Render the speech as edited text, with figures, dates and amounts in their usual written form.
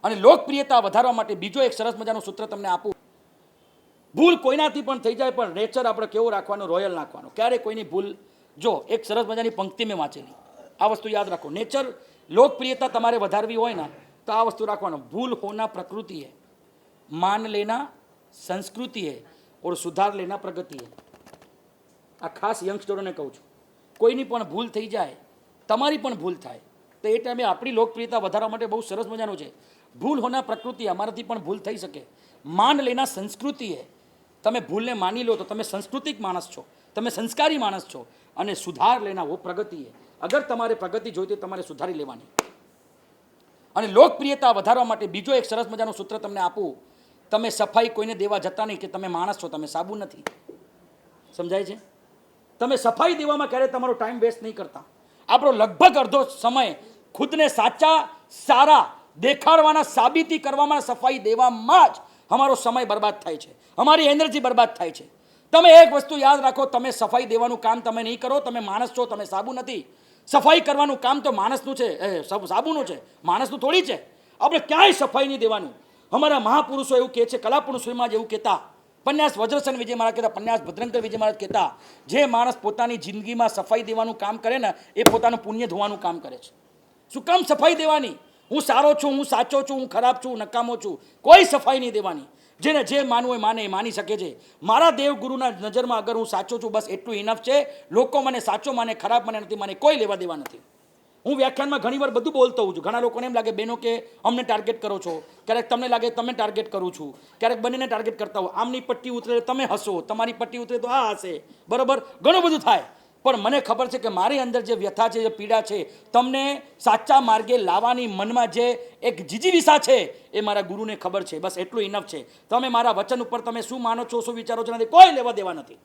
અને લોકપ્રિયતા વધારવા માટે બીજો એક સરસ મજાનું સૂત્ર તમને આપું. ભૂલ કોઈનાથી પણ થઈ જાય, પણ નેચર આપણે કેવો રાખવાનો, રોયલ નાખવાનો. ક્યારે કોઈની ભૂલ, જો એક સરસ મજાની પંક્તિ મેં વાંચેલી, આ વસ્તુ યાદ રાખો. નેચર લોકપ્રિયતા તમારે વધારવી હોય ને તો આ વસ્તુ રાખવાનો. ભૂલ હોના પ્રકૃતિ है, मान लेना संस्कृति है और सुधार लेना प्रगति है. આ ખાસ યંગસ્ટરોને કહું છું. કોઈની પણ ભૂલ થઈ જાય, તમારી પણ ભૂલ થાય તો એ ટાઈમે આપણી લોકપ્રિયતા વધારવા માટે બહુ સરસ મજાનું છે. ભૂલ હોના પ્રકૃતિ, અમારાથી પણ ભૂલ થઈ શકે. માન લેના સંસ્કૃતિ है, તમે ભૂલને માની લો તો તમે સંસ્કૃતિક માણસ છો, તમે સંસ્કારી માણસ છો. અને સુધાર લેના વો પ્રગતિ है, અગર તમારે પ્રગતિ જોઈતી તમારે સુધારી લેવાની. અને લોકપ્રિયતા વધારવા માટે બીજો એક સરસ મજાનું સૂત્ર તમને આપું. તમે સફાઈ કોઈને દેવા જતા નહીં કે તમે માણસ છો, તમે સાબુ નથી. સમજાય છે? તમે સફાઈ દેવામાં ક્યારે તમારો ટાઈમ વેસ્ટ નહીં કરતા. આપણો લગભગ અડધો સમય ખુદને સાચા સારા દેખાડવાના, સાબિતી કરવામાં, સફાઈ દેવામાં જ અમારો સમય બરબાદ થાય છે, અમારી એનર્જી બરબાદ થાય છે. તમે એક વસ્તુ યાદ રાખો, તમે સફાઈ દેવાનું કામ તમે નહીં કરો, તમે માણસ છો, તમે સાબુ નથી. સફાઈ કરવાનું કામ તો માણસનું છે, સાબુનું છે, માણસનું થોડી છે. આપણે ક્યાંય સફાઈ નહીં દેવાનું. અમારા મહાપુરુષો એવું કહે છે, કલા પુરુષોમાં જ એવું કહેતા, પન્યાસ વજ્રસેન વિજય મહારાજ કહેતા, પન્યાસ ભદ્રંકર વિજય મહારાજ કહેતા, જે માણસ પોતાની જિંદગીમાં સફાઈ દેવાનું કામ કરે ને એ પોતાનું પુણ્ય ધોવાનું કામ કરે છે. શું કામ સફાઈ દેવાની? હું સારો છું, હું સાચો છું, હું ખરાબ છું, નકામો છું, કોઈ સફાઈ નહીં દેવાની. જેને જે માનવું હોય માને, એ માની શકે છે. મારા દેવગુરુના નજરમાં અગર હું સાચો છું, બસ એટલું ઇનફ છે. લોકો મને સાચો માને, ખરાબ મને નથી માને, કોઈ લેવા દેવા નથી. હું વ્યાખ્યાનમાં ઘણીવાર બધું બોલતો હોઉં છું. ઘણા લોકોને એમ લાગે બહેનો કે અમને ટાર્ગેટ કરો છો, ક્યારેક તમને લાગે તમે ટાર્ગેટ કરું છું, ક્યારેક બંનેને ટાર્ગેટ કરતા હો. આમની પટ્ટી ઉતરે તમે હસો, તમારી પટ્ટી ઉતરે તો આ હશે, બરાબર, ઘણું બધું થાય. પણ મને ખબર છે કે મારી અંદર જે વ્યથા છે, જે પીડા છે, તમને સાચા માર્ગે લાવવાની મનમાં જે એક જીજીવિષા છે એ મારા ગુરુને ખબર છે. બસ એટલું ઇનફ છે. તમે મારા વચન ઉપર તમે શું માનો છો, શું વિચારો છો, નથી કોઈ લેવા દેવા નથી.